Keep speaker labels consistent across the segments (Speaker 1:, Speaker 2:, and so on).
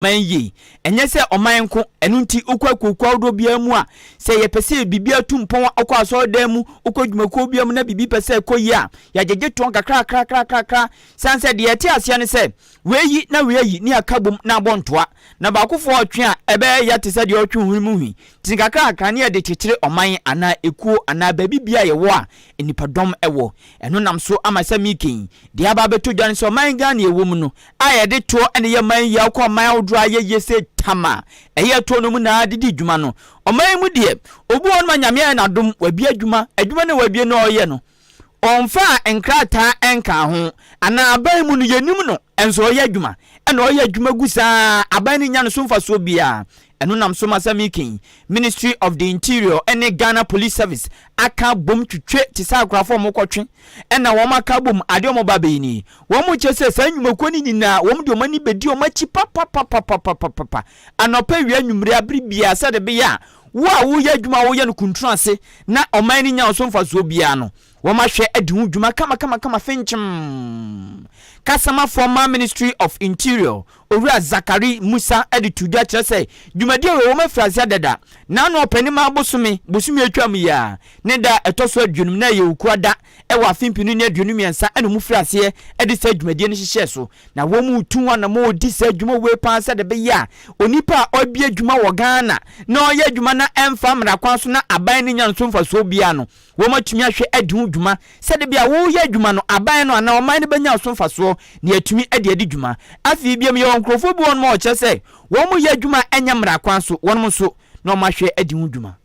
Speaker 1: manyi enye se oman ko enu nti ukwa do bia mu a se ye pese bibia tumpon akwa so da mu ukwa dwumako bia mu na bibi pese koyi a ya jeje ton kakra sanse de yete ase ne se weyi na weyi ni akabom na abontoa na baakofo otwe a ebe ya te se de otwe hunu hu tinkakra ne de kekere oman ana ekuo ana babibia ye wo a enipadom ewo eno nam so amasa mikin de aba beto dwan so oman ga na ewo mu no a ye de to ene ye man ya kwa man dra ye se tama eye to no mu na didi dwuma no oman mu de obu on manyame na dom wabi adwuma na wabi no oye no onfa enkrata enka ho ana aban mu no yenim no enso oye adwuma ena oye adwuma gusa aban ni nya no so mfa so bia eno nam so masamikin Ministry of the Interior ene Ghana Police Service aka bom twetwe ti sa akrafo mo kotwe ena wo maka bom ade mo babeni wo mo chese sa nwumako ni nyina wo mo de omani bedi omachi papa anopa wi anwumre abribia sa de be ya wo a wo ya adwuma wo ya no kuntru ase na oman ni nya so mfa so bia no wo ma hwe ade hu dwuma kama finchim kasama former Ministry of Interior Owura Zakari Musa edituja chese dwumadi wo ma frase dada na no panima abosome atwam ya ne da etoso adwunum na ye ukuada e wa fimpinu ne adwunum yensa ene mu frase edi sa dwumadi ne hihye so na wo mu tunwa na mo di sa dwuma we pan sa de be ya onipa obi adwuma wo Ghana na oye adwuma na emfa mra kwan so na aban ne nyan so mfa so bia no wo matumi ahwe edi hu dwuma sa de bia wo ye adwuma no aban no ana oman ne benya so mfa so ne atumi edi dwuma afi bia me nkrofo bi won mo chese wo mu ye adwuma enya mra kwan so won mo so na ma hwe edi hu dwuma.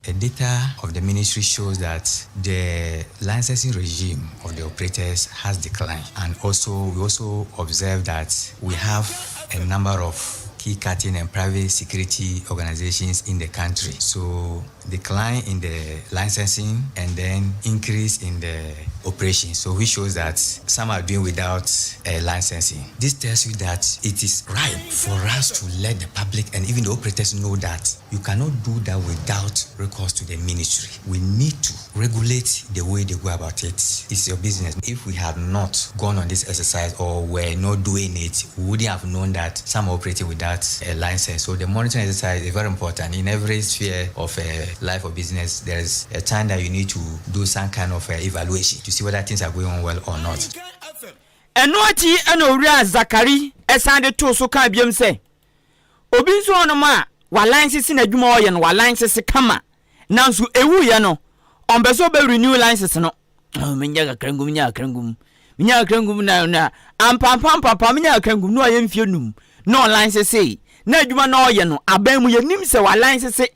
Speaker 2: The data of the ministry shows that the licensing regime of the operators has declined, and we also observe that we have a number of key cutting and private security organizations in the country. So decline in the licensing and then increase in the operations. So which shows that some are doing without licensing. This tells you that it is right for us to let the public and even the operators know that you cannot do that without recourse to the ministry. We need to regulate the way they go about it. It's your business. If we had not gone on this exercise or were not doing it, we wouldn't have known that some are operating without a license. So the monitoring exercise is very important. In every sphere of life or business, there's a time that you need to do some kind of evaluation to see whether things are going on well or not.
Speaker 1: Enoti Owura Zakari esande to so kan biem se obi nso onoma wa license na adwuma oye no wa license kama nanso ewu ye no ombeso be renew license no menya krangum na ampam menya krangum no aye mfie num no license na adwuma na oye no aban mu ye nim se wa license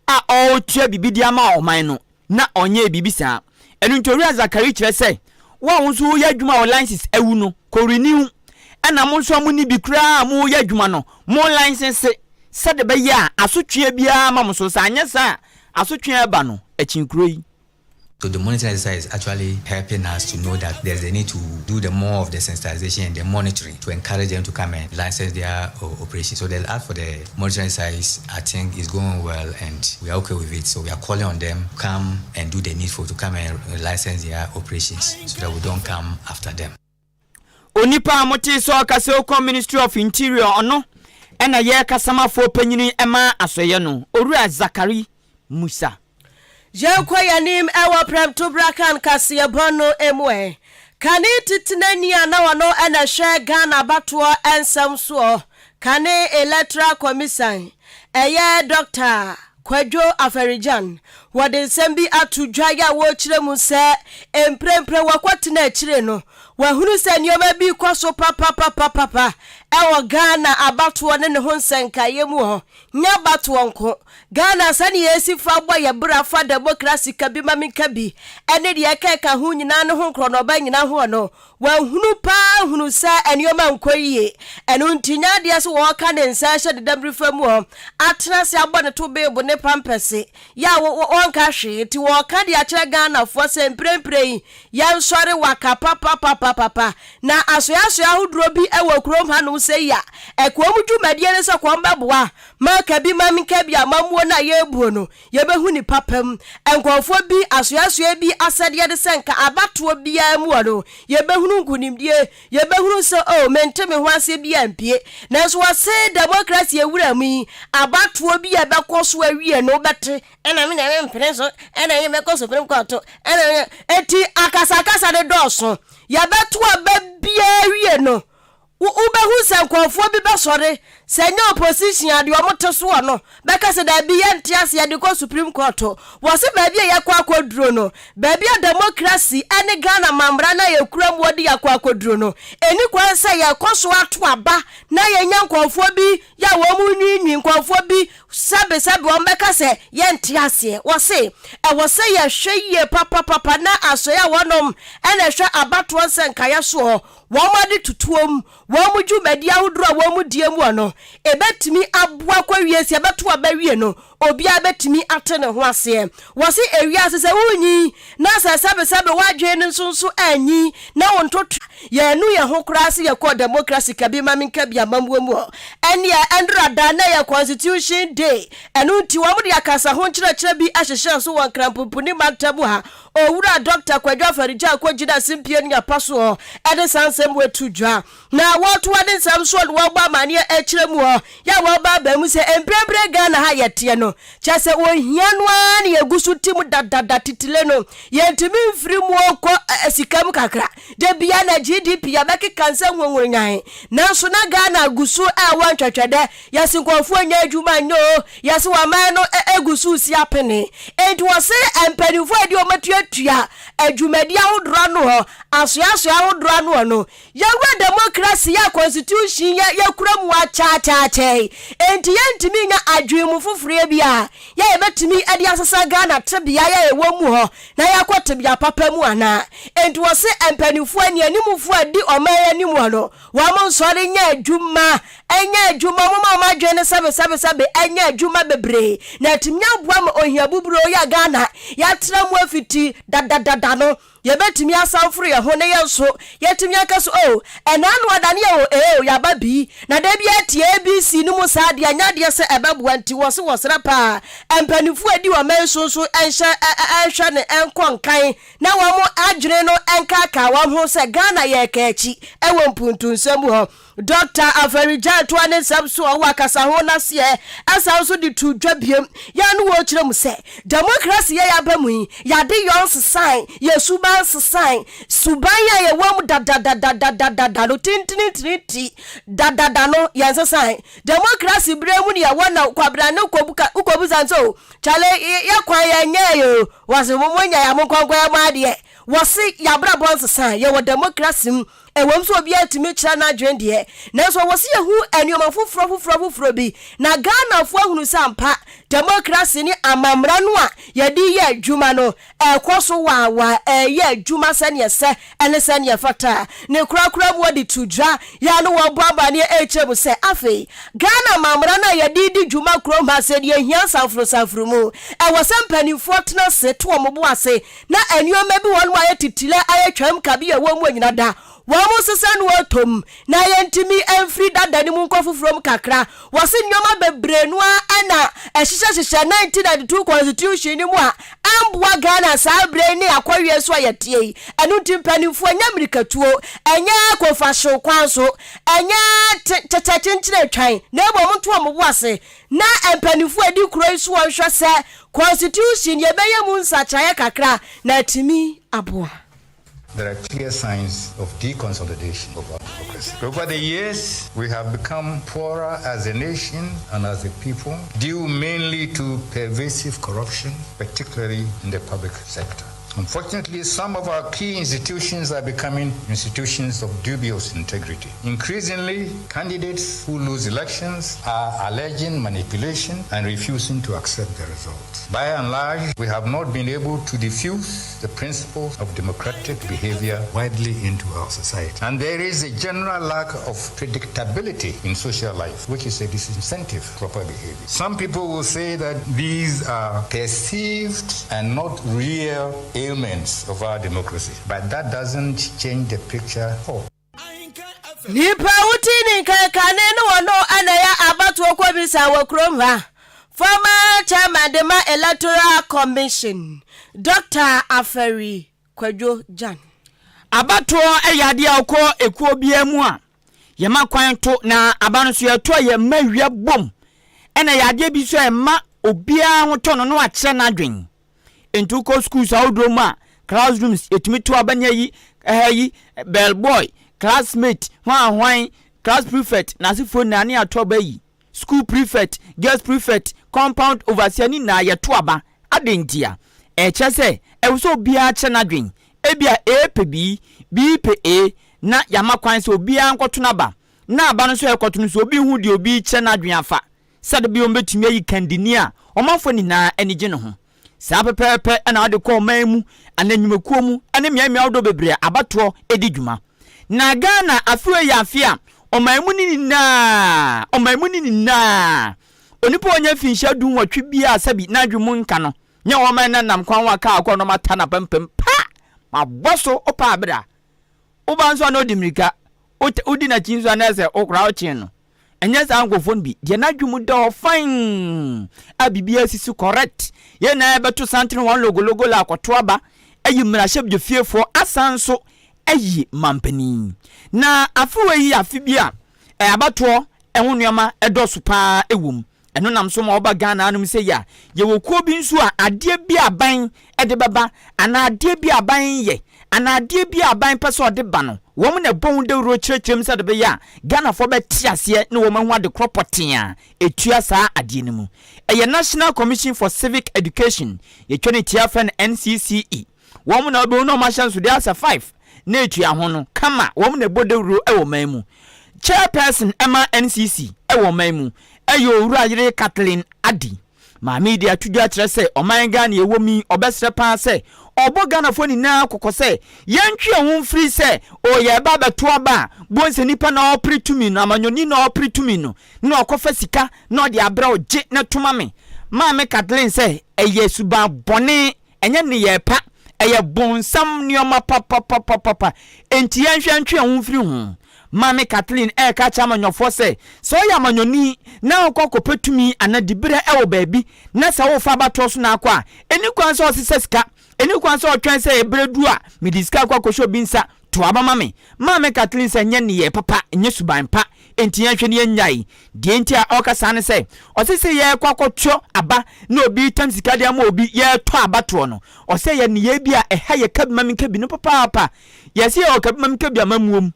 Speaker 1: a o tua bibidi ama oman no na onye bibisa enu Owura Zakari kire se wa wonso ya adwuma o license ewu no ko renew ana mo nso mo ni bi kra mo ya adwuma no mo license se de be ya asotwe bia ma mo so sa anya sa asotwe aba no achinkuro yi.
Speaker 2: So the monitoring exercise is actually helping us to know that there's a need to do the more of the sensitization and the monitoring to encourage them to come and license their operations. So the ask for the monitoring exercise, I think, is going well and we are okay with it. So we are calling on them to come and do the needful to come and license their operations so that we don't come after them.
Speaker 1: Onipa moti so Kasiebo Ministry of Interior ono ena ye kasama fo panyini ema asoye no Owura Zakari Musa
Speaker 3: Jenkwa yanim ewa prem to Akan Kasiebo no emwe kane titinani ana wano ena hwe Ghana batoa ensam so kane electoral commission eye Dr. Kwadwo Aferijan wade sembi atudwa ya wo kire mu se emprempre wakwatena akire no wahunu se nioma bi kwaso papa ewo Ghana abatoɔ ne ho nsenka yemu ho nya batoɔ nko Ghana sani yesi fa bɔ ye bra fa democracy ka bi maminka bi ene de yeka ho nyina ne ho nkro no ba nyina ho no wahunu pa hunu sa enioma nkoyie enu ntinya de so wo ka ne nsa hye de dabri famu ho atena se abɔ ne to be bo ne pampese ya wo wonka hwe ti wo ka de akere Ghana fo se mprempre yan sori waka papa na asoya hudro bi ewo krom hanu se ya ekomu dwumadie ne se ko mbeboa ma ka bi ma minka bi amamuo na ye buo no ye behu ni papam enkofo bi asoya bi asade de senka abatoɔ bia mu no ye behunu nkunimdie ye behunu se o menteme ho ase bia mpie nanso wase democracy ewura mu abatoɔ bia bekoso awie no bete ena me na mpene so ena ye mekoso Supreme Court ena eti akasa de doso ye beto abia awie no ubehu se nkonfo bi besore senya opposition ade omote so no beka se da bi ye ntiase ade ko Supreme Court wo se ba bi ye kwa akwaduro no ba bi democracy ene Ghana mamra na ye kuram wodi ye kwa akwaduro no eni kwa se ye koso ato aba na ye nya nkonfo bi ya wo mu nwinwi nkonfo bi sabe wo beka se ye ntiase wo se ye hwe ye papa na asoya wonom ene hwe abato senka ye so womade tutuom womu dwumadi ahudro womu diemu ano ebetimi aboa kwa wiese ebeto abawie no obi abetimi atene ho ase wose ewiase se wunyi na sabe wadwe ne nsonso anyi na wontoto ye nu ye ho krase ye ko democracy kabi maminka bia mambuomu ene endra da na ye constitution day enu nti womu de akasa ho nkyerɛkyerɛ bi ahyehye so won krampupuni matabu ha owura Dr. Kwadwo Farija kwogida simpie ne apaso ede sansem wetu dwa na woto ade nsam so wo ba mane akyerɛ mu ya wo ba mu se emprebre Ghana ha yete no kyese ohia no an ye gusu tim dadada titile no ye ntimi mfiri mu okɔ asikam kakra de bia na GDP ya beke kansa nwonwonyan nanso na Ghana gusu a wantwatwade ya sinkonfo anya adwuma nyo ya se wa man no egusu si apene enti wo se empanifo adi o matuatua adwumadi ahodro no asoasoa ahodro no ya wa democracy ya constitution ya kuramu wa cha enti ye ntimi nya adwemu fofore bia ya ebetimi adi asasa Ghana tebia ya ewomu na ya kwotebia papa mu ana enti wo se empanifo ani animfo adi oman animu no wa mo nsore nya adwuma mo ma dwene sabe anya adwuma bebre na timnya boa ma ohia buburo ya Ghana ya tra mu afiti dadada no yebetimi asanfuru ye ho ne yenso yetimi akaso enanu adane ye ya babi na da bia tie ABC ni mu saade anya de se ebabu anti wosera pa empanifu adi wa menso ehwe ne enkonkan na wo mo adwene no enkaka wo ho se Ghana ye kachi ewo mpuntu nsemu ho Dr. Afarija to ane sabso wa kasa ho na se asa so di tu dwabiem ya no wo kire mu se democracy ya bamu ya de yon sign yesu ba sign subanya ye wo mu dadadadadadada no tintiniti dadada no ya sign democracy bremu ni ya wona kwabra ne kobuza nso chale ya kwan ya nyayo wase momonya ya monkwankwa ya maade wase ya bra bonse sign ye wo democracy ewom so obi atimi kira na dwendie nanso wose yehu anioma foforo bi na Ghana fo ahunu sampa democracy ni amamra no a yedi ye adwuma no ekoso wa ye adwuma sane se ene sane fata ne kurakura mu odi tudwa ya no wo baba ne echebu se afi Ghana mamra na yedi di dwuma kuro ma se de hia sanfro mu ewo sampanifo tena se to omobo ase na anioma bi won ma yetitile ayetwam kabi ewo mu anyina da wamu sesan wotom na yentimi enfri dadani mu nkofufrom kakra wose nyoma bebrenu ana ehihye 1992 constitution ni mu a ambua Ghana sa breni akwawie so ayete enu timpanifo anya mirikatuo anya kofasho kwanso anya chechenchere twan na ebo mto omobo ase na empanifo adi kuro so wonhwe se constitution ye beye mu nsachaye kakra na timi aboa.
Speaker 4: There are clear signs of deconsolidation of our democracy. Over the years, we have become poorer as a nation and as a people, due mainly to pervasive corruption, particularly in the public sector. Unfortunately, some of our key institutions are becoming institutions of dubious integrity. Increasingly, candidates who lose elections are alleging manipulation and refusing to accept the results. By and large, we have not been able to diffuse the principles of democratic behavior widely into our society. And there is a general lack of predictability in social life, which is a disincentive for proper behavior. Some people will say that these are perceived and not real ailments of our democracy, but that doesn't change the picture at all.
Speaker 3: Nipa utini kane no ono anaya abatu okwa bisa wo krom ha. Former chairman the Electoral Commission, Dr. Aferi Kwadwo Jan.
Speaker 1: Abato eyade akọ ekuo biamu a yema kwan to na abano so yeto ye mawia bom ena yade bi so ema obia hoto no akye na adwen entu ko schools awdrom a classrooms etumi to abanya yi bellboy classmate hwan class prefect na sifo na ne ato ba yi school prefect girls prefect compound overseer ni na yeto aba adentia chese ewso obia akye na adwen ebia APB BPA na yama kwan se obia nkoto na ba na aba no so ekoto no so obi hu de obi che na adwen afa sade bi ombetumi ayi kandini a omafo ni na enije no ho sa pepepe na ade ko manmu ananyumekuo mu ane miamia odo bebre abato edi dwuma na Ghana afue ya afia omanmu ni na onipo onya finsha dun watwe bia sabi na adwumu nka no nya wo man na nam kwan wa ka akọ no mata na pempem pa ma boso opa abra ubanso na odimirika udi na chinzo na ese okra ochin no enya za angofon bi je na dwumu do fine abibia sisi correct ye na ebeto santin won logo la akoto aba ayi mrahye bje fiefo asanso ayi mampani na afuwe yi afibia abato ehunnuama edoso pa ewum eno nam so ma oba Ghana anum se ya ye wokuo bi nso a ade bi aban ede baba ana ade bi aban ye ana ade bi aban pese ode ba no wo mu na bon de ro chirechirem se de be ya Ghana fo be tiase ne wo mahu ade kropotia etua saa ade ne mu eye National Commission for Civic Education ye twene tiafen NCCE wo mu na obo no ma chance de asa 5 na etua ho no kama wo mu na bode ro e wo man mu chairperson Emma NCC e wo man mu ayo owura yire Kathleen Adi ma media tudwa kire se oman Ghana ye wo mi obesre pa se obo Ghana fo ni na kokose yentwe ho free se o ye ba beto aba bonse nipa na opretumi no amanyoni na opretumi no na okofa sika na ode abra oje na toma me ma me Kathleen se eye suba bone enye ne ye pa eye bonsam nioma papa enti yanhwantwe ho free ho Mame Kathleen ka chama nyofo se so ya manyoni na okokopetumi anadibere ewo baabi na sa wo fa bato so na akwa eni kwan so osesesika eni kwan so otwen se ebredu a midiska akwa kosho binsa to aba mame Kathleen se nye ne ye papa nye suban pa enti yanhwe ne nyai de enti a okasa ne se osese ye kwakotwo aba na obi tam sika de ama obi ye to abato no ose ye ne ye bi a eha ye kabimam kabi no papa yesi ye okabimam kabi amamuom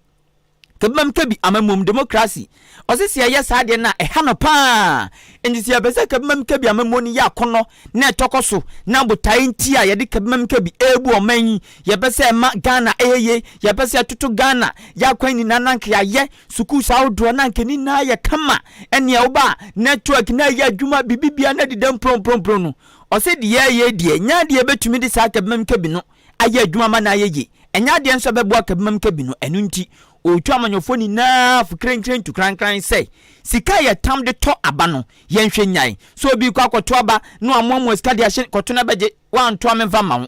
Speaker 1: kabam kabi amamum democracy osisi ya saade na ehano pa endisi ya bese kabam kabi amamoni ya kono na etokoso na botai nti a yede kabam kabi ebu oman ya bese ma Ghana eyeye ya bese atutu Ghana ya kwani nananka ya ye suku saudro nanka ni na ya kama ene ya uba network na ya adwuma bibibia na didem prom no osidi ye die nya de betumi de sa kabam kabi no aye adwuma ma na yeye enya de nso bebo kabam kabi no enu nti otwa amanyofoni na fukrenkren tu krankran say sika ye tam de to aba no yenhwe nyai so obi kwa akoto aba no amomo sika de ahye koto na beje wan to amemfa ma ho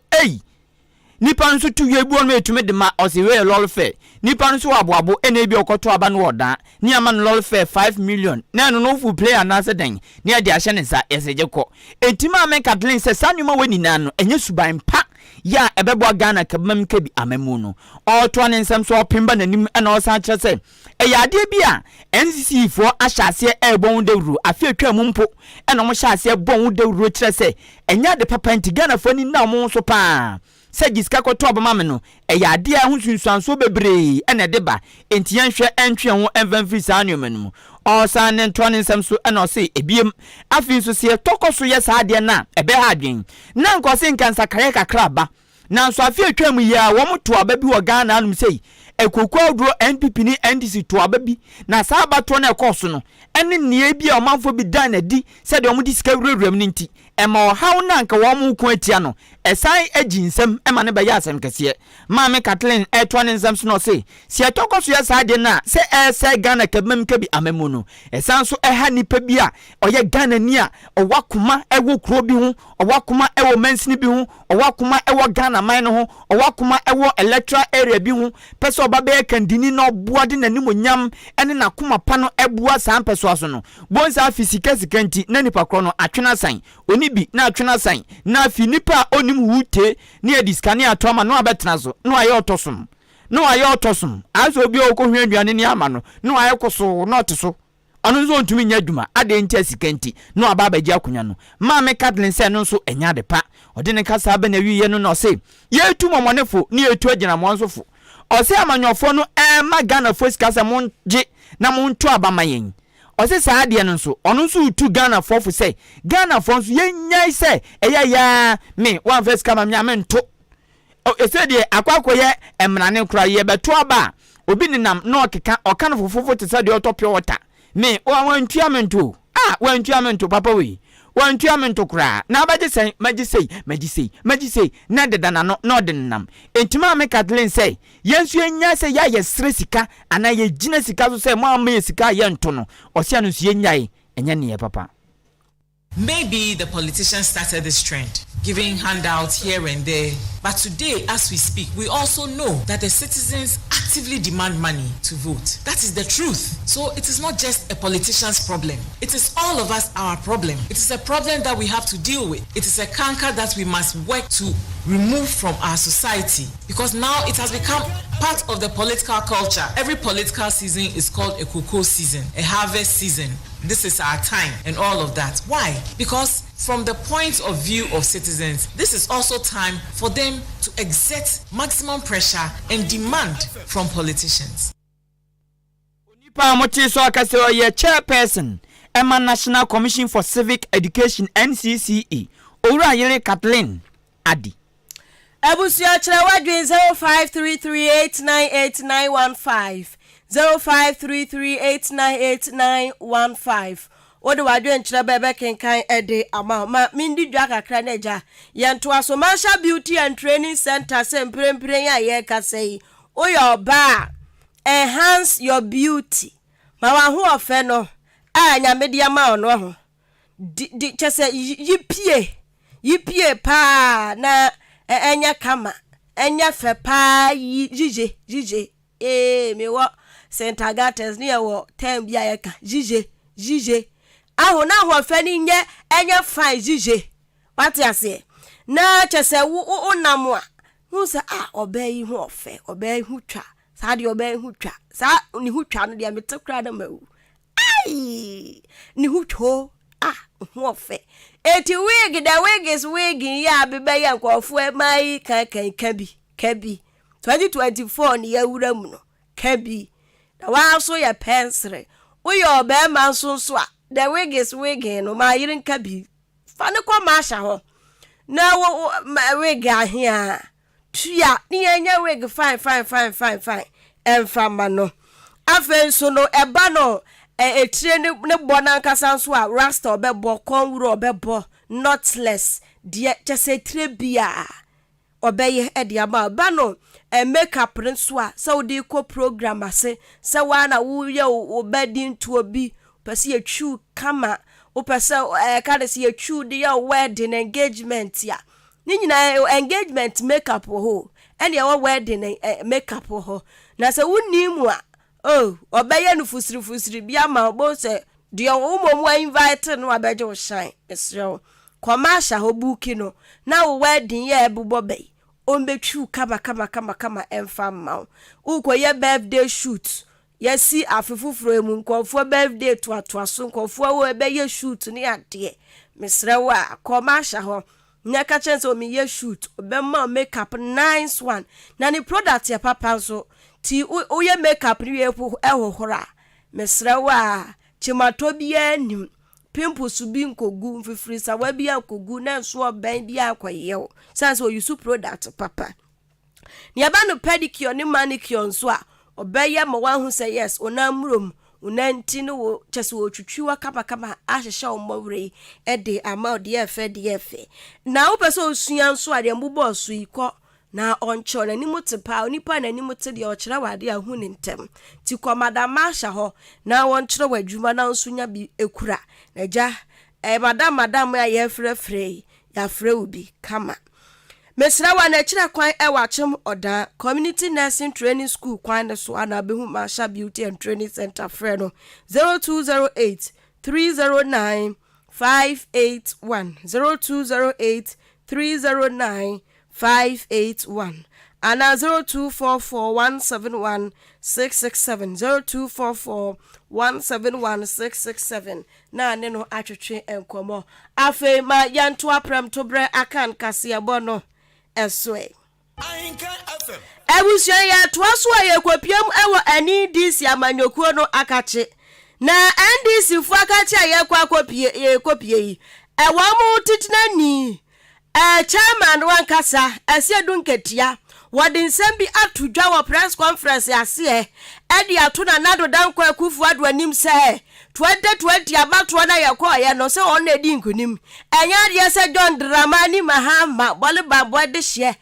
Speaker 1: nipa nso tu yebu on metume de ma osiwe lol fair nipa nso aboabo ena ebi okoto aba no oda ni ama no lol fair 5 million na no fu player na se den ni de ahye ne sa eseje ko etima men Kathleen se sanuma weni na no enye suban pa ya ebebo Ghana kabam kabi amamu no oto ne nsem so opimba nanim na osan kire se eyade bi a NCC fo ahyase ebon dewru afi atwa mu mpo na mo hyase bon dewru kire se enya de papa nti Ghana fo ni na mo so pa se giska koto obama me no eyade a hunsunsuanso bebre na de ba enti yanhwe entwe ho envanfri sanumanum osan ne ntone nsem so na o se ebiem afi so se tokoso ye saade na ebe ha adwen na nkwose nkansa kare kakra ba na so afie atwam ya wo moto aba bi wo Ghana anum sei ekokwa odro NPP ni NDC to aba bi na saa abato na ekoso no ene ne bi a omanfo bi dan na di se de omudi sika wurawuram ni nti ema o haw na nka wo mu ko atia no esan aginsem ema ne be ya asem kese maame Kathleen eto ne nsem so no sei se etokoso ya saa de na se Ghana kabam ka bi amemu no esan so eha nipa bi a oye Ghana ni a owakoma ewo kro bi ho owakoma ewo mansini bi ho owakoma ewo Ghana man no ho owakoma ewo electoral area bi ho pese oba be kandini na oboa de nanimonyam ene nakoma pa no eboa san peso aso no bonsa fisika sikanti na nipa kro no atwena san oni bi na atwena san na fi nipa onim hute ne ediskane atoma no abetena so no aye otosom no aye otosom aso obi okohwe aduane ni ama no aye koso no oteso ono nso ntumi nya adwuma ade nti asikanti no aba abaji akonya no maame Kathleen se no nso enya de pa ode ne kasa aba na wiye no se yetu momonefo ne yetu agina mo nsofo ose amanyofo no ma Ghana fo sika se monje na monto abamayen ose saade no nso ono nso utu Ghana fo se Ghana fo nso yenya se eya me wan fo sika ma me nto ese de akwakoye emrane kura ye beto aba obi ninam no okeka okano fofofo te se de otopio water me wantuamento wantuamento papa we wantuamento kura na abaje sei maji sei na deda na no de nam entima me Kathleen say yensu enya say ya ye sika ana ye gina sika so say mo am sika ye nto no osia no su enya enya ne papa.
Speaker 5: Maybe the politicians started this trend, giving handouts here and there. But today, as we speak, we also know that the citizens actively demand money to vote. That is the truth. So it is not just a politician's problem. It is all of us our problem. It is a problem that we have to deal with. It is a canker that we must work to remove from our society, because now it has become part of the political culture. Every political season is called a cocoa season, a harvest season. This is our time and all of that. Why? Because from the point of view of citizens, this is also time for them to exert maximum pressure and demand from politicians.
Speaker 1: Onipa mochi so akase oye chairperson Emma National Commission for Civic Education NCCE Owura Yere Kathleen Adi.
Speaker 3: Ebusia chere wadwin 0533898915 0533898915 Ode wadwen chere bebe kenkan ede ama mindi dwa kakra neja yento aso Marshall Beauty and Training Center se mprempren ya ye kasei oyo ba enhance your beauty ma wa ho ofe no anya media ma ono ho di chese yipie pa na enya kama enya fe pa jije me wo Center Gates ni wo tem bia ye ka jije aho na ho fa ni nye enya fine jije wati ase na chese wo nam a hu se obey hu ofe obey hu twa sa de obey hu twa sa ni hu twa no de mete kra na mawu ai ni hu tho hu ofe eti wig the wig is wig ya bebe ya nkofu mai kan kabi 2024 ni ya wura mu no kabi na wa so ya pensere uyo obe man so a the wig is wig no ma yirin kabi fa ne kwa ma sha ho na wig ahia tuya ni enya wig fine emfa no afen so no eba no etire ne bona nkasa so a rasta obebo konwuro obebo not less de chese tire bia obeye ediama ba no makeup nso a saudi ko program ase se wa na wo ye obedi nto obi pese ye chu kama o pese ka se ye chu de your wedding engagement ya ni nyina engagement makeup ho ene ya wedding makeup ho na se wonimu a obeye no fusiri bia ma obo se de omomu invite no abeje wo shine esrew commercial ho booking no na wo wedding ye ebubo be ombetwu kama emfa ma ukoye birthday shoot yesi afufufuro emu nkofo birthday to atoaso nkofo wo ebeye shoot ni ade mesrew a commercial ho nyaka chance o mi ye shoot obemma makeup nice one na ni product ya papa so ti uye makeup ni ehohora mesrew a chimato bia nim pimples bi nkogu mfifiri sawa bi ankogu na nso oban bi akwayew sense o use product papa ni aba no pedicure ni manicure nso a obeye ma wan hu say yes onamrom unanti no wo chese wo twitwiwa kapa ahehye o mowre de ama de efe na wo pese osua nso ade mbobọ so iko na oncho na nimu tepa onipa na nimu te de okere wade ahu ne ntem ti komada masha ho na wonkyere wadwuma na nsunya bi ekura na ja madam ya yefrefre ya freubi kama mesra wa na kire kwan wachem oda community nursing training school kwan so ana behu masha beauty and training center freno 0208 309 581 0208 309 581 and 0244 171 667 na ne no atwetwe enkomo afi ma yanto aprem to bre akan Kasiebo no esoe
Speaker 6: Ahenkan FM
Speaker 3: ebusia ya toaso ayekopiam ewo ani disi amanyokuo no akache na NDC fu akache ayekwa akopie yi ewo mu titina ni chairman wankasa asiedu nketia wadi nsem bi atudwa wo press conference ase edi atuna nado dankwa akufu adu anim se 2020 abato na yakọ ya no se on edi nkunim enya de se John Dramani Mahama bole babo de hye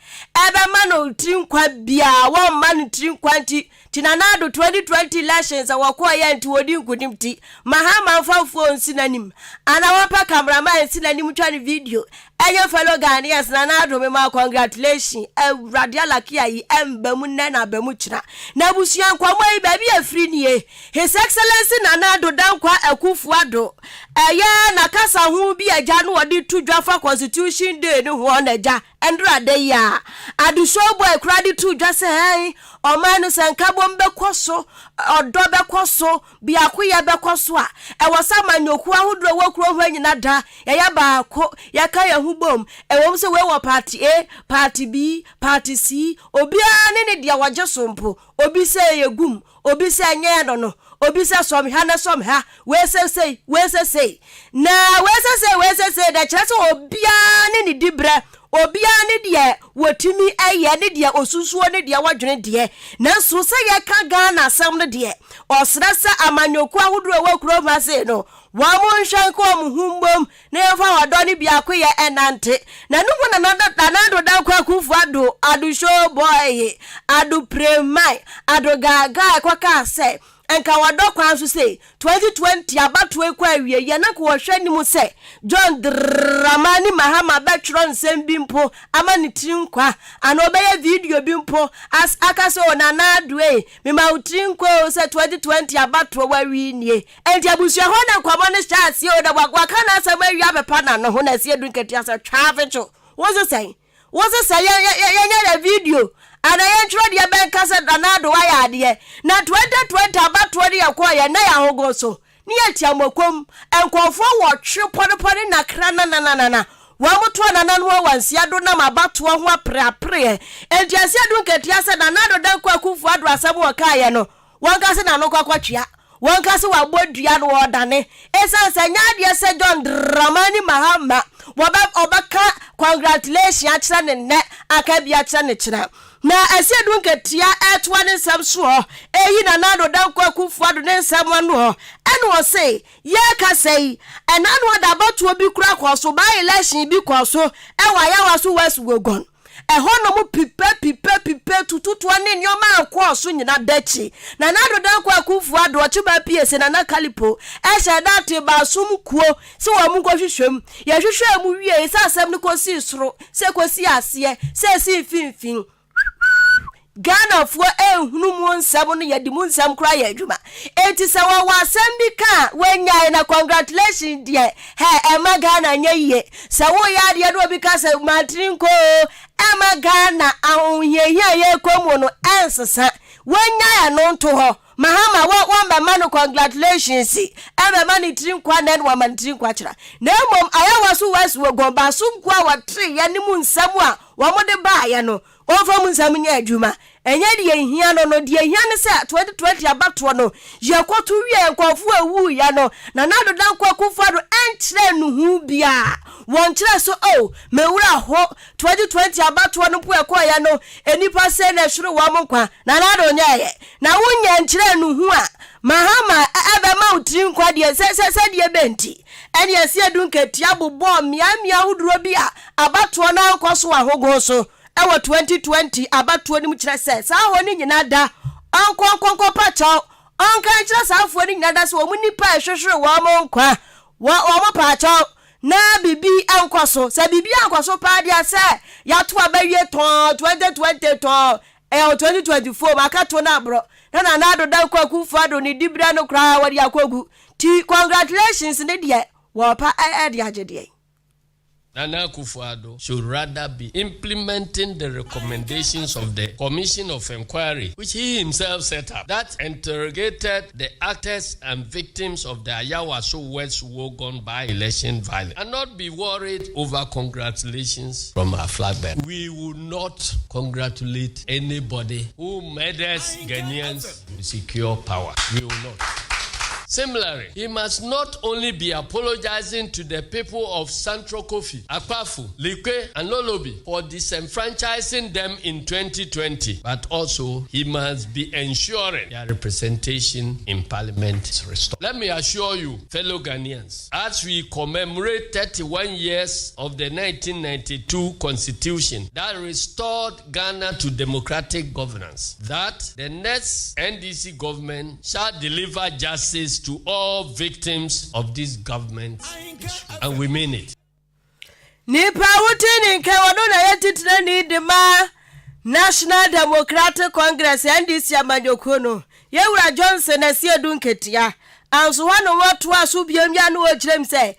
Speaker 3: ebe ma no trinkwa bia wo ma no trinkwa nti tinanado 2020 elections awakọ ya nti odi nkunim ti Mahama mfafo nsinanim ana wapa cameraman nsinanim twa video enya fellow Ghanaians na nado me ma congratulations radiala kia yi embamu nne na bamu kira na busuan kwamoi baby afri nie his excellency na nado dankwa akufuado na kasa hu bi agya no odi tudwa fa constitution day no ho na agya endra day ya adusho boy kradi tudwa se hey o man sanka bombe koso odo be koso bi akoya be koso a wosa manyoku ahodro wokro ho anyina da ya ba ko ya ka ya hubom wo se we wo party A party B party C obi a ne dia wagye sompo obi se yegum obi se anya no obi se som ha na som ha we se say na we se say da kire se obi a ne dibre obia ne de wotimi eye ne de osusuo ne de wadwene de nanso se ye ka Ghana asem ne de osrasa amanyoku ahodro wakuro ma se no wa mo nhwan ko mo humbom na ye fa wado ne bia ko ye enante na nugo na nado da kwa kufu adu show boy adu premai adu gaga kwa ka se enka wado kwa so say 2020 abato ekwa awie ye na ko hwe ni mu say John Dramani Mahama betro nsem bimpo ama ni trinkwa ana obeye video bimpo as akaso na nadwe me ma utrinkwa say 2020 abato wawi nie enti abusua ho na kwamo ne chance o da gwagwa kana asem awie abepa na no ho na sie dunketi asa travecho what's say ya video ana yentro de ben kasa danado waya de na 2020 abato de yakoya na ya hogo so ni atiamokom enkofo wo twe podepode na kra na wa moto na no wansia do na mabato ho apre enti asia do nketia se danado dan kwa kufu ado asem wo kaya no wankase na no kwakwatwea wankase wa bodua no odane esanse nya de se John Dramani Mahama obaka congratulations akira ne akabia akira ne kira na asiedu nketia etwa ne nsam so eyi na nado dankwa kufuado ne nsam no eno say ye ka say enano da batuo bi kura kwaso ba election bi kwaso ewa ya waso wasu gogon ehono mu pipe tututu ne nyoma akwaso nyina dachi na nado dankwa kufuado ochiba PS na na kalipo ehye date ba sum kuo se wa mu kohwehwem ye hwehwe mu wie se asem ne kosi soro se kosi ase se si finfin Ghana fo ehunu mu nsam no yedi mu nsam kra ya adwuma enti se wa asem bi ka wenya na congratulations de ema Ghana nyaye se wo ya de do bi ka se matrinko ema Ghana ahunhehia ye komu no ensesa wenya ya no nto ho Mahama wa mama no congratulations ema mani trinkwa na wa man trinkwa kira na mom aya wasu gomba sum kwa wa tre ya ni mu nsam a wa mode ba ya no onfa mu nsam nya adwuma enye de hia no de hia ne se 2020 abato no ye kwoto wie nkofo awu ya no na nado dan kwa kufado nuhu bia won kire so oh mewura ho 2020 abato no po ekoya no enipa se na hwere wa monkwa na na do nyaye na wonya nkire nuhu a mahama ebe ma utri nkwa de se de benti ene ase adunketia bobọ mia huduro bia abato na nkoso ahogo so ewo 2020 abato ni mu kire se sa ho ni nyina da ankonkonko pacho ankan kire sa afo ni nyina da so mu nipa hwehwere wa monkwa wa mo pacho na bibi ankoso se bibi ankoso pa dia se ya to abawie ton 2020 ton 2024 makato na bro na do dan kwaku fado ni dibra no kra wadi akogu ti congratulations ne de wo pa de agede.
Speaker 6: Nana Akufo-Addo should rather be implementing the recommendations of the Commission of Inquiry, which he himself set up, that interrogated the actors and victims of the Ayawaso West Wogon by-election violence, and not be worried over congratulations from our flag bearer. We will not congratulate anybody who murders Ghanaians to secure power. We will not. Similarly, he must not only be apologizing to the people of Central Kofi, Akpafu, Likwe, and Lolobi for disenfranchising them in 2020, but also he must be ensuring their representation in Parliament is restored. Let me assure you, fellow Ghanaians, as we commemorate 31 years of the 1992 Constitution that restored Ghana to democratic governance, that the next NDC government shall deliver justice to all victims of this government, and we mean it.
Speaker 3: Nipa wutini nke wadona yetitre ni dema National Democratic Congress NDC amanyokono Yewura Johnson asiedu nketia anso hano watu aso biamya no ogirem se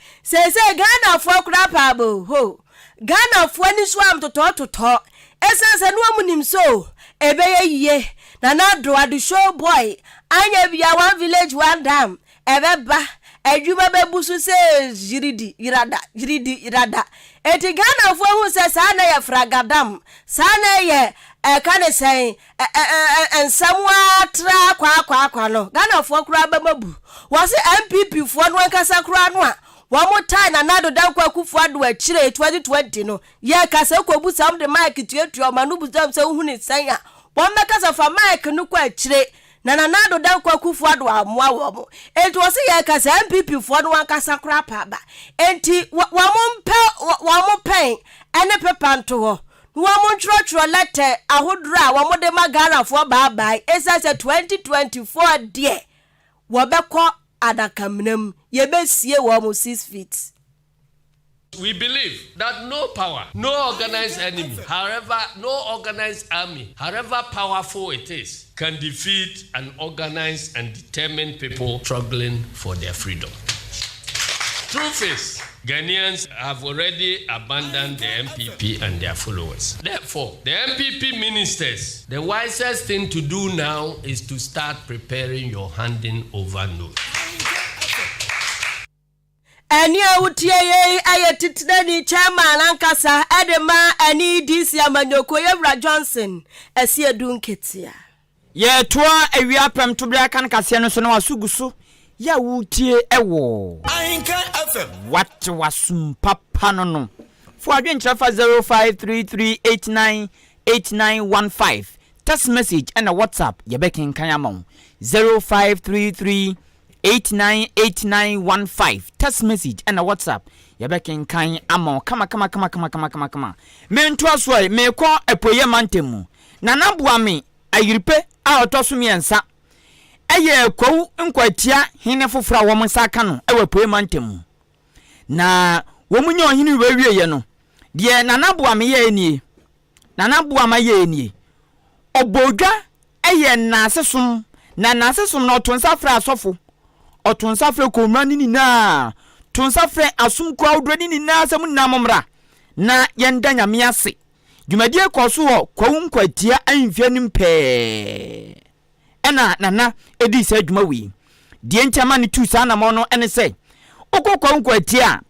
Speaker 3: Ghana fo kura paabo ho Ghana fo ni so am toto esense no amunim so ebeye yiye na do adu show boy anya bia one village one dam ebeba adwuma bebusu se jiridi irada eti Ghana fo hu se sa na ye fragadam sa na ye kane sen ensamwa tra kwa no Ghana fo kura bamabu wose MPP fo no nkasa kura no a wamo tai na nado dan kwa Akufo-Addo akire 2020 no ye kasa ko bu sam de mic tuetu ma no bu sam se hu ni sen a won mekasa fa mic no kwa akire na nado dan kwa Akufo-Addo amwa wo mo enti wo se ye kasa MPP fo no ankasa kura pa ba enti wamo pen ene pepanto ho wamo ntrotro letter ahodura wamo de magara fo bye esa se 2024 de wo bekọ adakamnam yebesie wamo 6 feet.
Speaker 6: We believe that no power, no organized enemy, however, no organized army, however powerful it is, can defeat an organized and determined people struggling for their freedom. Truth is, Ghanaians have already abandoned the MPP and their followers. Therefore, the MPP ministers, the wisest thing to do now is to start preparing your handing over note.
Speaker 3: Eni awutie ye ayetitre ni chairman ankasa edema ani DC amanyoko Yewura Johnson asiedu nketia
Speaker 1: ye toa awia pem to bra kan kase no so na wasuguso ya wutie ewo Ahenkan FM what wasum papa no for adwenkyerɛ fa 0533898915 text message and a WhatsApp ye bekin kan amon 0533898915 text message and a WhatsApp ye bekin kan amon kama mento aso ai me ko epoye mantemu na nabua me ayiripe a otoso miensa eye kwu nkwatia hine fofora wo msa aka no ewe poye mantemu na wo munye ohini wewie ye no de na nabua me ye enie na nabua ma ye enie obodwa eye na asesum na otonsa asofo otonsa fra komra ni na tonsa fra asum kwa odrani ni na asem na momra na yenda nyame ase dwumadie koso wo kwawun kwatia anfia nim pe ena nana edi se adwuma wi die nchama ne tu sa na mo no ene se okokwa kwatia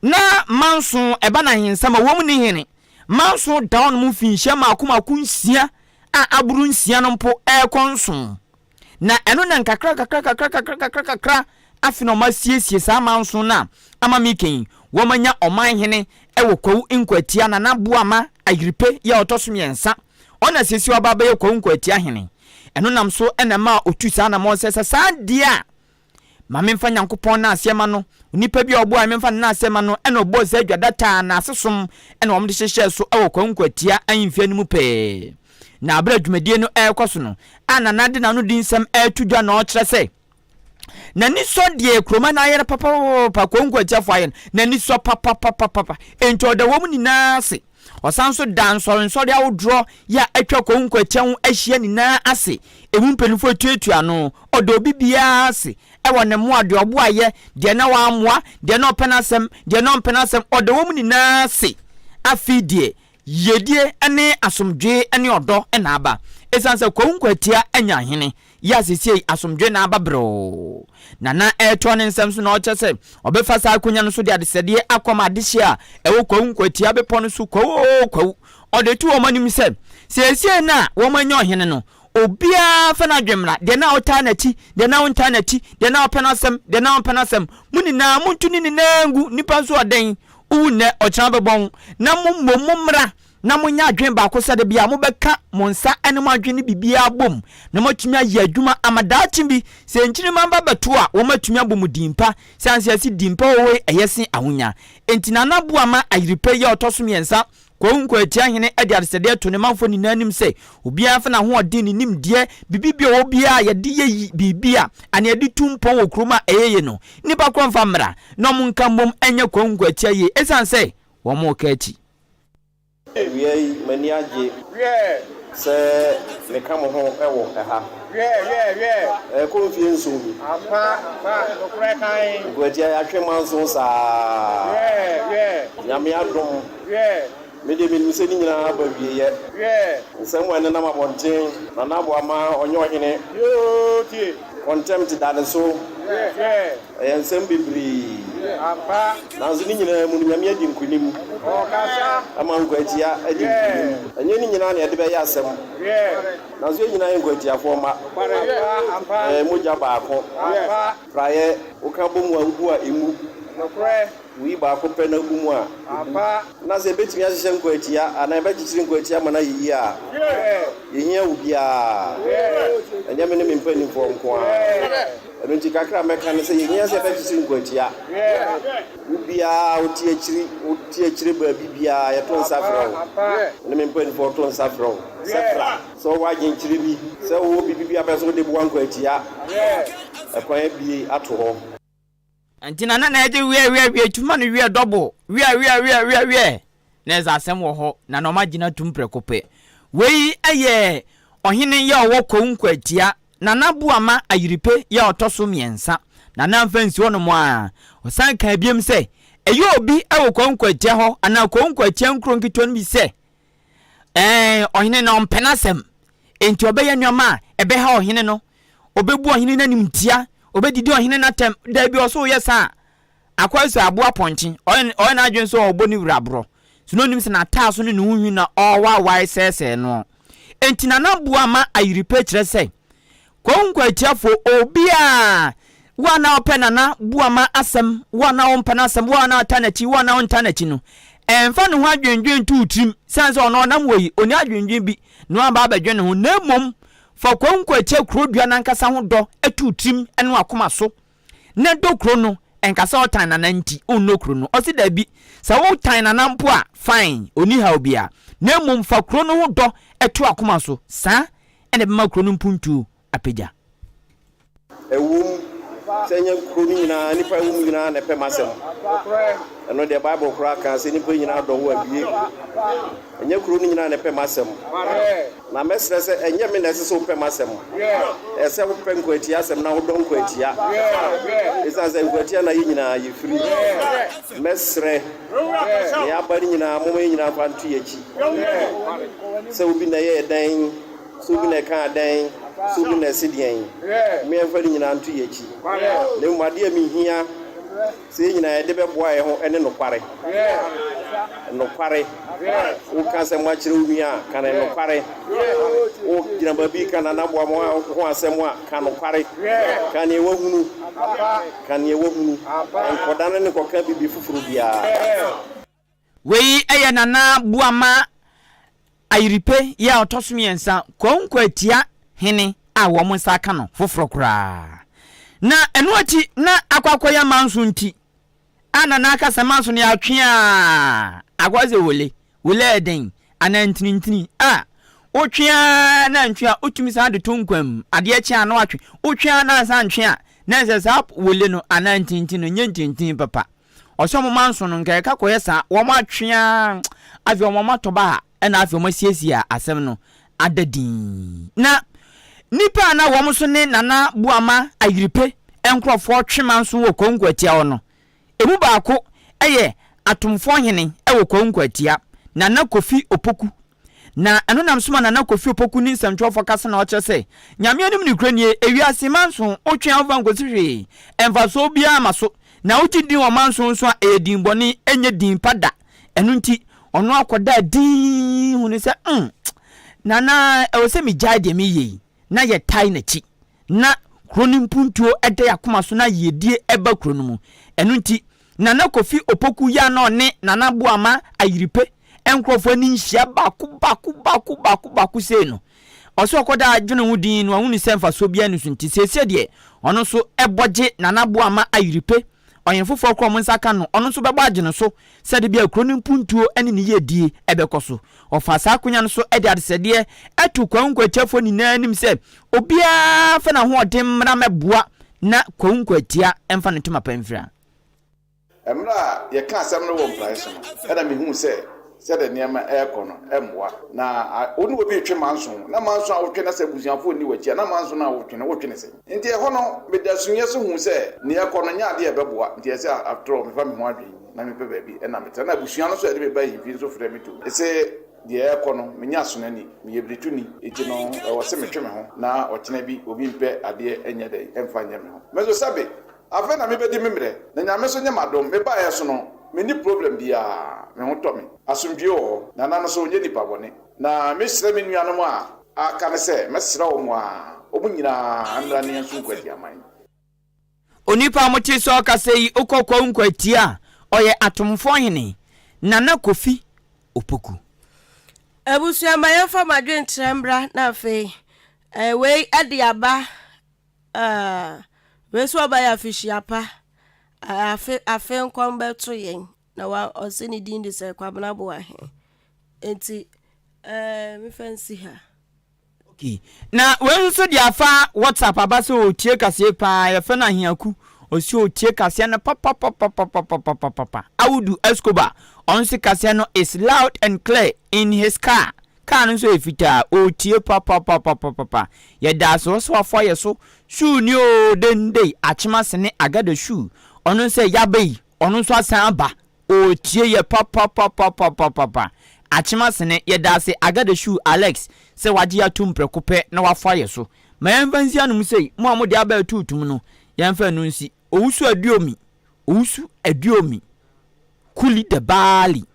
Speaker 1: na manso eba na hinsama wo mu ni hene manso down mu finhia ma akoma kunsia a aburu nsia no mpo konso na eno na nkakra afino masiesie sa manso na ama meken womanya oman hene ewo kwawu nkwatia na naboama ayiripe ya otosom yensa ona sesi obaba ye kwawu nkwatia hene eno nam so enema otu sa na mo sesa sa dia ma memfa nyankopon na asema no nipa bi obo a memfa na asema no ena obo za adwadata na asesom ena omde hyehye so ewo kwawu nkwatia anhimfia nimu pe na abra dwumadie no ekwaso no ananade na no dinsem etudwa na o kire se na ni so de kroma na ayere papa kwankwatia fo ayen na ni so papa ento da wom ni na ase osanso dan so de awodro ya atwa kwankwatia ho ahia ni na ase emu mpenufo tuatua no odo bibia ase ewo ne mo ade obo aye de na wa amoa de na openasem de na openasem odo wom ni na ase afidie yedie ene asomdwe ene odo ena aba esanse kwankwatia anya hene ya sisi asomdwe na aba bro nana eto ne nsem so na o chese obefa sa akunya no so de adesede akwama adehia ewo kwankwatia bepo no so kwawu odetu o manim se sisi na wo manyo hene no obia fa na dwemra de na ota na ti de na onta na ti de na openasem de na openasem muni na muntuni ni nangu nipa so oden une ochana bebon na mumra na munya adwen ba ko sade bia mo beka monsa enema adwen bibia bom na matumi aye adwuma amadachimbi se nchini mamba beto a wo matumi abom dimpa sansiasi dimpa owe eyesi ahonya entina na boama ayiripe ye otosom yensa kwankwatia hene ade arsede to ne manfo ni nanim se obia fa na ho odin ni nim die bibibia obia ye de ye bibia ane ade tumpon wo kroma eyeye no nipa kwamfa mra no munkambom enya kwankwatia ye esanse wo mo kachi
Speaker 7: Yei maniaje se me kamo ho ewo ha ko fie nso bi apa no kure kan gwadia ya hwe manso sa nyame adom me de me se ni nyina ba wiye nsem wane na mabonten na na bo ama onye ohene yo tie contempt da so ensem bibri apa na zo ni nyina mu nyame adi nkunim o kasa ama nkwatia adi nkunim enye ni nyina na ede be ya asem na zo nyina nkwatia fo ma apa moja ba ko apa praye okabomu awu a emu nokre wi ba ko pe na gumu a apa na se betimi ahye nkwatia ana be chichiri nkwatia mana yi a yehia ubia enye me ne me mpani fo nko a eno ti kakra meka ne se yehia se be chichiri nkwatia ubia otie chiri ba bibia ya ton safro ne me mpani fo ton safro safra so wa gin chiri bi se wo bibia be so de bo nkwatia ekwan bi ato ho
Speaker 1: antina na eje wie tuma no wie double wie na za asem wo ho na no magina tumprekope wei aye ohene ya owo kwankwatia na naboama ayiripe ya otoso miensa na namfansi wono mo a osan ka biem se eyo obi ewo kwankwatia ho ana kwankwatia nkronkito no bi se ohene na ompenasem enti obeye nyoma ebe ha ohene no obebu ohene na nimtia obedidi ohene na tem da bi oso yesa akwaso aboa ponchi o na adwen so oboni wurabro sunonim se na taaso ne nuhwi na owa wai sese no entina na boama ayiripe kire se kwankwatia fo obia wana opena na boama asem wana ompana asem wana atanachi wana ontanachi no emfa no ho adwendwen tuutrim sanse ono nam woyi oni adwendwen bi no aba abadwen ho na mom fa kwankwatia krodua na nkasa ho do atuutrim eno akoma so na do kro no enkasa otan na nanti onno kro no osi da bi sa wo tan na nampo a fine oni ha obia na mom fa kro no ho do etu akoma so sa ene bema kro no mpuntu apeja
Speaker 7: ewum senya kro ni nyina nipa ewum nyina na pe masem eno de bible kro kan se nipa nyina do wo abie enye kro ni nyina na pe masem na mesre se enye me na se so pe masem ese wo pe nkwatia asem na wo do nkwatia isa se nkwatia na nyina yefiri mesre ne abari nyina momo nyina fantu yachi se obi na ye dan so bi na kan dan so bi na sidien me enfari nyina antu yachi ne mwade mi hia se nyina ye de be boa ye ho ene no kware no kware wo ka se mo akire wi a ka no kware wo gina babi ka na nabo mo ho asem a ka no kware ka ne wahunu enkoda ne ko ka bibi fufuru bia
Speaker 1: wei eye nana buama ayiripe ya otosumiensa kwatia hene a wo mo saka no foforo kra na eno ati na akwakoya manso nti ana na aka samanso ne atwe a agwaze wole eden anantintini otwea na ntwea otumi sa de tonkwam ade akya na atwe otwea na sa ntwea na se sa wole no anantintini no nyentintin papa osomo manso no nka ka koyesa wo ma atwea afi wo ma toba na afi wo ma siesia asem no adadin na nipa na wo so ne nana buama ayiripe enkrofo twemanso wo konkwatia wo no emu baako eye atomfo hene ewo konkwatia nana kofi opoku na eno nam soma nana kofi opoku ni nsantwofo kase na oche se nyame anim ni kranie ewiase manso otwea ova nkosihwe emfa so bia maso na utidi wo manso nso a edin boni enye din pada eno nti ono akoda din hunu se nana ewo se mi jade mi yi na ye tai na chi na kronim puntuo ede yakoma so na yedie eba kronumu eno nti nana kofi opoku ya na one nana buama ayiripe enkrofo ni nhia baku sei no oso koda adwene hudin no ahunu semfa so bia ni sunti sese de ono so eboje nana buama ayiripe oyemfofo krom nsaka no ono so beba agene so sede bia kronim puntuo ene ne yedie ebekoso ofasa akonya no so ede adesede atu kwankwatia ni nanim se obia fa na ho odem na meboa na kwankwatia emfa ne tuma pamfira
Speaker 8: emra ye ka asem no wo price no eda me hu se de niam ekono emboa na onu obi twe manso na manso a wotwe na se busuafo ni wachi na manso na wotwe ne se nti e hono me da sunye so hu se ne ekono nya de ebeboa nti e se after all me fa me ho adwen na me pe baabi e na me na busuan no so de me ba yi fi so frɛ me to e se de ekono me nya so nani me yebritu ni eti no e wo se me twe me ho na otena bi obi mpe ade enya de emfa nya me ho mezo sabe afa na me bedi memre na nyame so nya madom me ba ye so no me ni problem dia me ho to me asumdwe o na na so onye nipa bone na me sire me nuanom a aka ne se me sire o mo a omunyina andra ne nso kwati aman
Speaker 1: onipa mochi so ka sei okokwa nkwatia oye atomfo hene nana kofi opoku
Speaker 3: abusu amayefa madwen trembra na fe we ade aba we so aba ya fishi apa afe nkwamba to yen na wa osini din de se kwabna bo ahe enti me fancy ha
Speaker 1: okay na we so dia fa WhatsApp abaso otie kase pa ya fa na hiaku osi otie kase na papa Audu Escobar onsi kase no is loud and clear in his car kan so efita otie papa ya da so afọ ye so shoe ni o dende achima sene agada shoe onu se yabai onu so asan ba otie ye papa achima sene ye da se agada shoe Alex se waje ya tumprekope na wafọ ye so ma yemfansi anum sei mo amode aba tutum no yemfa nu nsi owusu aduomi kuli de bali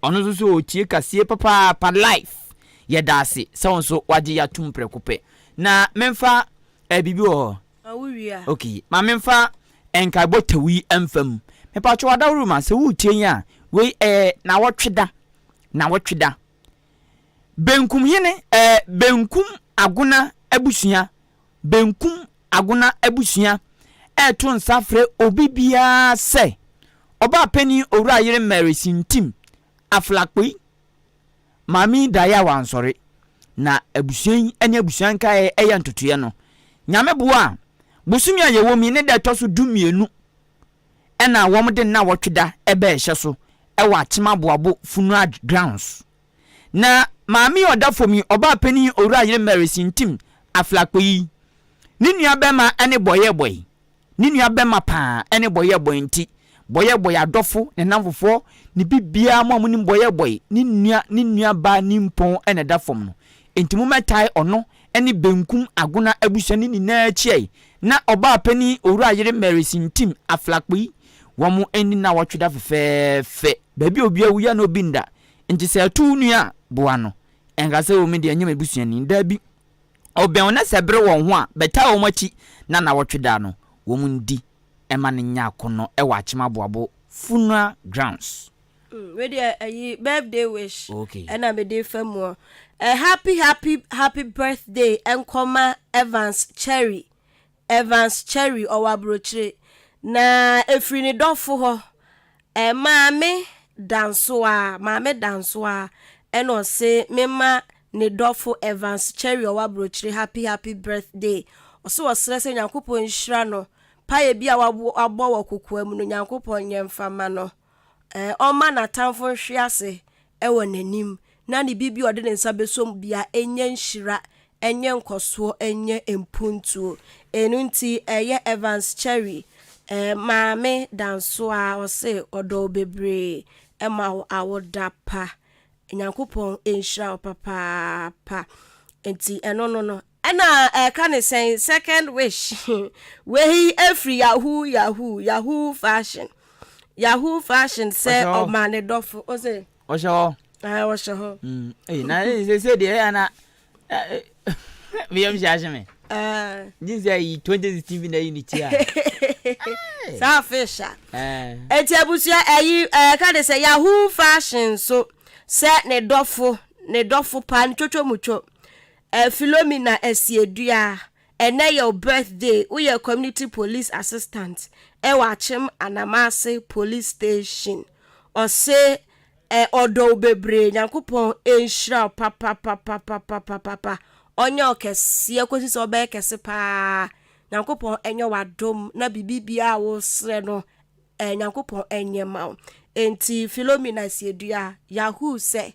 Speaker 1: onu so otie kase papa life ye da se se wonso waje ya tumprekope na memfa bibi o
Speaker 3: awuria
Speaker 1: okay ma memfa enka botawi emfam me pa chwa dawru ma se wutie ya we na wotweda benkum hene benkum aguna abusua to nsafre obibia se oba pani owura yire Mary Sintim aflakpoi mami daya wansore na abusuan anya abusuan kai eya ntotoye no nyame boa busumi ayewo mi ne da toso dumienu ena womde na wotweda ebe ehye so ewa chima boabo funeral grounds na mami odafomi oba pani owura yire Mary Sintim aflakpoi ni nua bema ene boye ni nua bema pa ene boye nti boye adofo ne namfofo ni bibia mo ni boye ni nua ba ni mpon ene dafom no enti mo metai ono ene benkum aguna abushani ni na chie na oba pani owura yire Mary Sintim aflakpoi wɔn ani na wɔtweda fɛfɛɛfɛ baabi obi awuya no bi nda nti sɛ atu nua boa no enka sɛ omi de anyam ebusuani da bi obɛn na sɛ bere wɔn ho a bɛta wɔn akyi na wɔtweda no wɔn ndi ɛma ne nya akono ɛwɔ akyema boabo funeral grounds.
Speaker 3: We dey a birthday wish.
Speaker 1: Okay.
Speaker 3: And I'm a day for more. A happy birthday Enkoma Evans Cherry or Wabroche. Na efri ni dofo ho. Maame dansoa eno se mema ne dofo Evans Cherry or Wabroche happy birthday. Oso osere se Nyankopon nhira no. Paye bia wabo wakokwa mu no Nyankopon nyemfama no. Oma na tamfo hwiase ewo nanim na ne bibi ode ne nsa besom bia enye nhira enye nkoso enye empuntuo enunti eye Evans Cherry maame danso a ose odo bebre ema awoda pa Nyankopon enhira papa enti no ena can I say second wish we every yahoo fashion say o man dofo o say
Speaker 1: osho
Speaker 3: osho
Speaker 1: na say dey na me am judgment this is 2016 na unity
Speaker 3: sa fisha eti abusia can I say yahoo fashion so say ne dofo pan twotwo mutwo Philomena Esiedua ene your birthday we your community police assistant Ewachem Anamase police station or say odo bebre Nyankopon enhira papa onyo kese akosi so be kese pa Nyankopon enyo wadom na bibibia wo sre no Nyankopon enyema enti Philomena Esiedua yahoo say